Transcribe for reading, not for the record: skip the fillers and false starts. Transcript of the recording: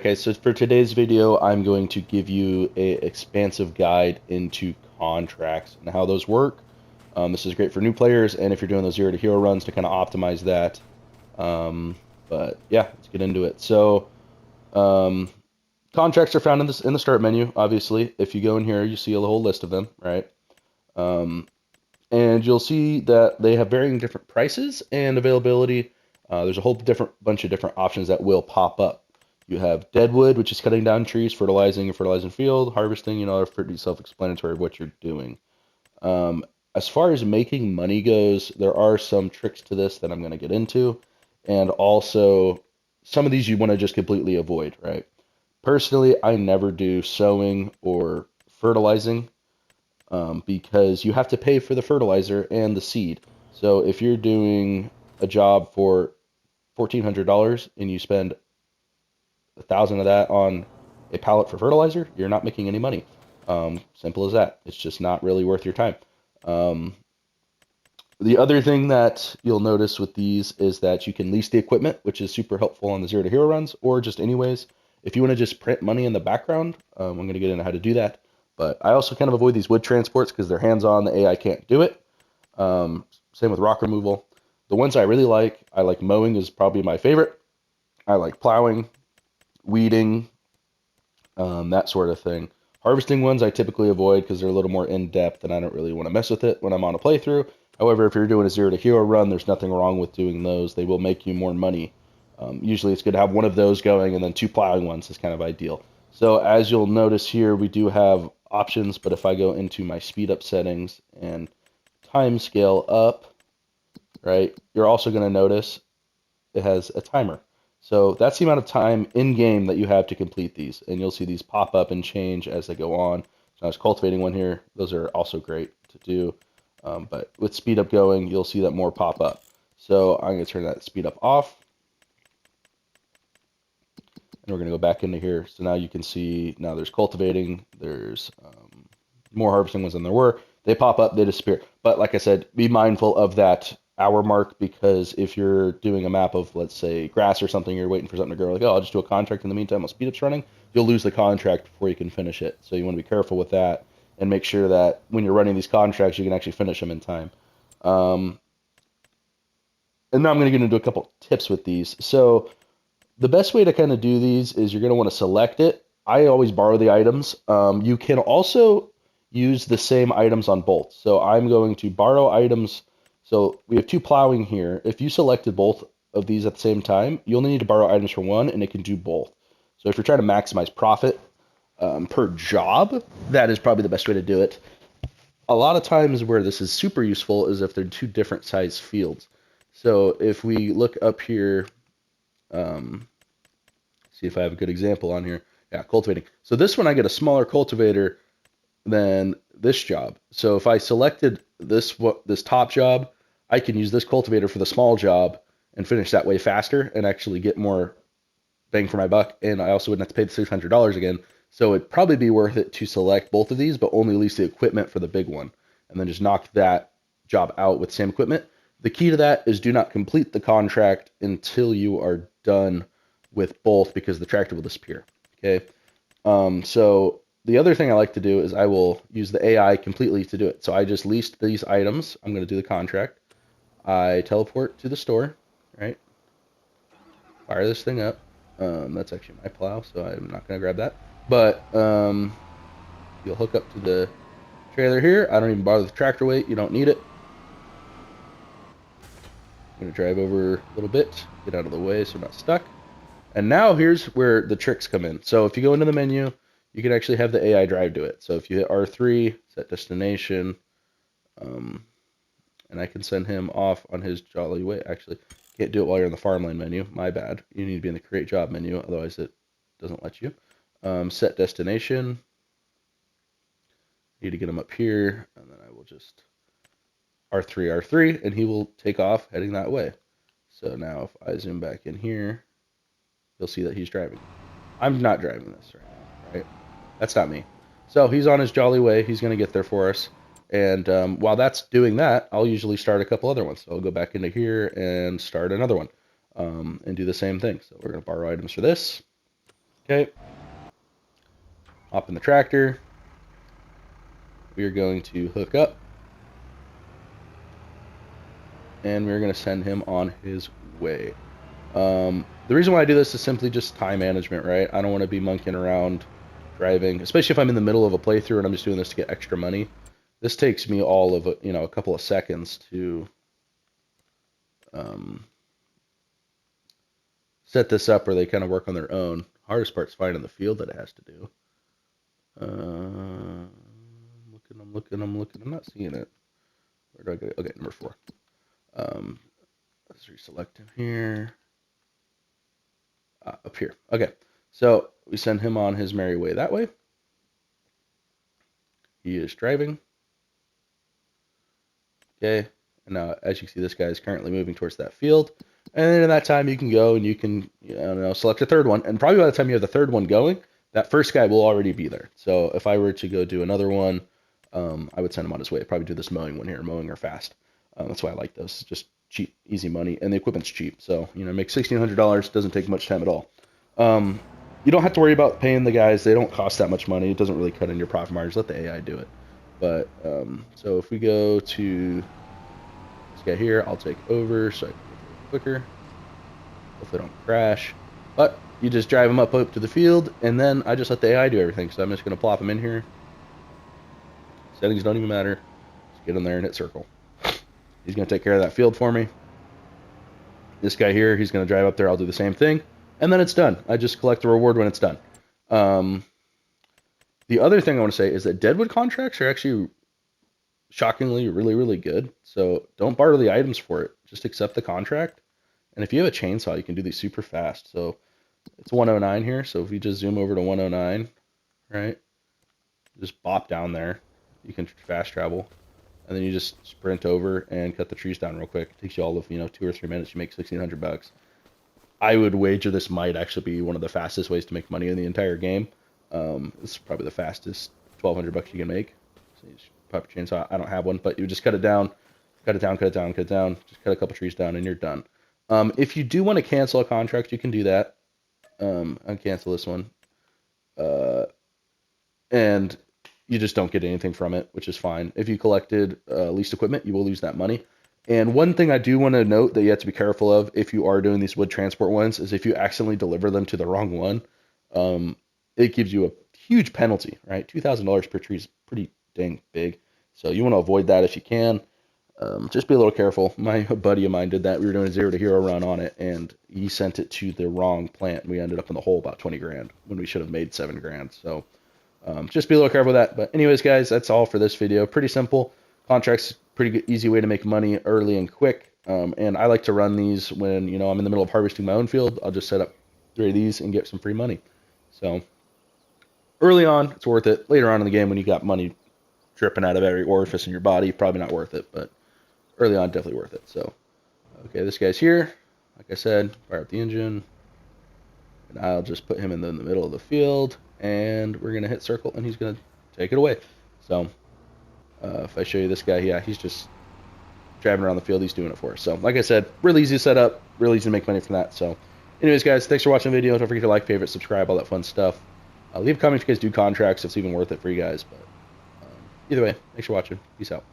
Alright guys, so for today's video, I'm going to give you a expansive guide into contracts and how those work. This is great for new players and if you're doing those zero to hero runs to kind of optimize that. But yeah, let's get into it. So um, contracts are found in the start menu, obviously. If you go in here, you see a whole list of them, right? Um, and you'll see that they have varying different prices and availability. There's a whole bunch of different options that will pop up. You have Deadwood, which is cutting down trees, fertilizing a fertilizing field, harvesting, they're pretty self-explanatory of what you're doing. Um, as far as making money goes, there are some tricks to this that I'm going to get into. And also, some of these you want to just completely avoid, right? Personally, I never do sowing or fertilizing because you have to pay for the fertilizer and the seed. So if you're doing a job for $1,400 and you spend 1,000 of that on a pallet for fertilizer, you're not making any money. Simple as that. It's just not really worth your time. Um, the other thing that you'll notice with these is that you can lease the equipment, which is super helpful on the zero to hero runs, or just anyways. If you want to just print money in the background, I'm going to get into how to do that. But I also kind of avoid these wood transports because they're hands-on. The AI can't do it. Same with rock removal. The ones I really like, I like mowing is probably my favorite. I like plowing, weeding, that sort of thing. Harvesting ones I typically avoid because they're a little more in-depth and I don't really want to mess with it when I'm on a playthrough. However, if you're doing a zero to hero run, there's nothing wrong with doing those. They will make you more money. Usually it's good to have one of those going and then two plowing ones is kind of ideal. So as you'll notice here, we do have options, but if I go into my speed up settings and time scale up, right, you're also going to notice it has a timer. So that's the amount of time in game that you have to complete these, and you'll see these pop up and change as they go on. So I was cultivating one here; those are also great to do. But with speed up going, you'll see that more pop up. So I'm going to turn that speed up off, and we're going to go back into here. So now you can see now there's cultivating, there's more harvesting ones than there were. They pop up, they disappear. But like I said, be mindful of that hour mark because if you're doing a map of, let's say, grass or something, you're waiting for something to grow, like, oh, I'll just do a contract in the meantime while speed up's running, you'll lose the contract before you can finish it. So you want to be careful with that and make sure that when you're running these contracts, you can actually finish them in time. Um, and now I'm going to get into a couple tips with these. So the best way to kind of do these is you're going to want to select it. I always borrow the items. You can also use the same items on both. So I'm going to borrow items. So we have two plowing here. If you selected both of these at the same time, you only need to borrow items for one, and it can do both. So if you're trying to maximize profit per job, that is probably the best way to do it. A lot of times where this is super useful is if they're two different size fields. So if we look up here, see if I have a good example on here. Yeah, cultivating. So this one I get a smaller cultivator than this job. So if I selected this top job, I can use this cultivator for the small job and finish that way faster and actually get more bang for my buck. And I also wouldn't have to pay the $600 again. So it'd probably be worth it to select both of these, but only lease the equipment for the big one, and then just knock that job out with the same equipment. The key to that is do not complete the contract until you are done with both because the tractor will disappear. Okay. So the other thing I like to do is I will use the AI completely to do it. So I just leased these items. I'm going to do the contract. I teleport to the store, right? Fire this thing up. That's actually my plow, so I'm not going to grab that. But you'll hook up to the trailer here. I don't even bother with the tractor weight. You don't need it. I'm going to drive over a little bit, get out of the way so I'm not stuck. And now here's where the tricks come in. So if you go into the menu, you can actually have the AI drive do it. So if you hit R3, set destination, and I can send him off on his jolly way. Actually, can't do it while you're in the farmland menu. My bad. You need to be in the create job menu, otherwise it doesn't let you. Set destination. Need to get him up here, and then I will just R3, R3, and he will take off heading that way. So now if I zoom back in here, you'll see that he's driving. I'm not driving this right now, right? That's not me. So he's on his jolly way. He's going to get there for us. And while that's doing that, I'll usually start a couple other ones. So I'll go back into here and start another one and do the same thing. So we're going to borrow items for this. Okay. Hop in the tractor. We are going to hook up. And we're going to send him on his way. The reason why I do this is simply just time management, right? I don't want to be monkeying around driving, especially if I'm in the middle of a playthrough and I'm just doing this to get extra money. This takes me all of a couple of seconds to set this up where they kind of work on their own. Hardest part's finding the field that it has to do. I'm looking. I'm not seeing it. Where do I get it? Okay, number 4. Let's reselect him here. Up here. Okay, so we send him on his merry way that way. He is driving. Okay, and now as you can see, this guy is currently moving towards that field. And then in that time, you can go and you can, select a third one. And probably by the time you have the third one going, that first guy will already be there. So if I were to go do another one, I would send him on his way. I'd probably do this mowing one here, mowing or fast. That's why I like those. It's just cheap, easy money, and the equipment's cheap. So, make $1,600. Doesn't take much time at all. You don't have to worry about paying the guys. They don't cost that much money. It doesn't really cut in your profit margins. Let the AI do it. But, so if we go to this guy here, I'll take over so I can go quicker. Hopefully don't crash. But you just drive them up to the field, and then I just let the AI do everything. So I'm just going to plop them in here. Settings don't even matter. Just get in there and hit circle. He's going to take care of that field for me. This guy here, he's going to drive up there. I'll do the same thing. And then it's done. I just collect the reward when it's done. The other thing I want to say is that Deadwood contracts are actually shockingly really, really good. So don't barter the items for it. Just accept the contract. And if you have a chainsaw, you can do these super fast. So it's 109 here. So if you just zoom over to 109, right? Just bop down there. You can fast travel. And then you just sprint over and cut the trees down real quick. It takes you all of 2 or 3 minutes. You make $1,600. I would wager this might actually be one of the fastest ways to make money in the entire game. This is probably the fastest $1,200 you can make. So you just pop your chainsaw. I don't have one, but you just cut it down, cut it down, cut it down, cut it down. Just cut a couple trees down, and you're done. If you do want to cancel a contract, you can do that. I'll cancel this one, and you just don't get anything from it, which is fine. If you collected leased equipment, you will lose that money. And one thing I do want to note that you have to be careful of if you are doing these wood transport ones is if you accidentally deliver them to the wrong one, it gives you a huge penalty, right? $2,000 per tree is pretty dang big. So you want to avoid that if you can. Just be a little careful. My buddy of mine did that. We were doing a 0 to hero run on it, and he sent it to the wrong plant. We ended up in the hole about 20 grand when we should have made 7 grand. So just be a little careful with that. But anyways, guys, that's all for this video. Pretty simple. Contracts, pretty good, easy way to make money early and quick. And I like to run these when, I'm in the middle of harvesting my own field. I'll just set up 3 of these and get some free money. So early on, it's worth it. Later on in the game, when you got money dripping out of every orifice in your body, probably not worth it. But early on, definitely worth it. So, okay, this guy's here. Like I said, fire up the engine. And I'll just put him in the middle of the field. And we're going to hit circle, and he's going to take it away. So, if I show you this guy, yeah, he's just driving around the field. He's doing it for us. So, like I said, really easy to set up. Really easy to make money from that. So, anyways, guys, thanks for watching the video. Don't forget to like, favorite, subscribe, all that fun stuff. Leave a comment if you guys do contracts. If it's even worth it for you guys. But either way, thanks for watching. Peace out.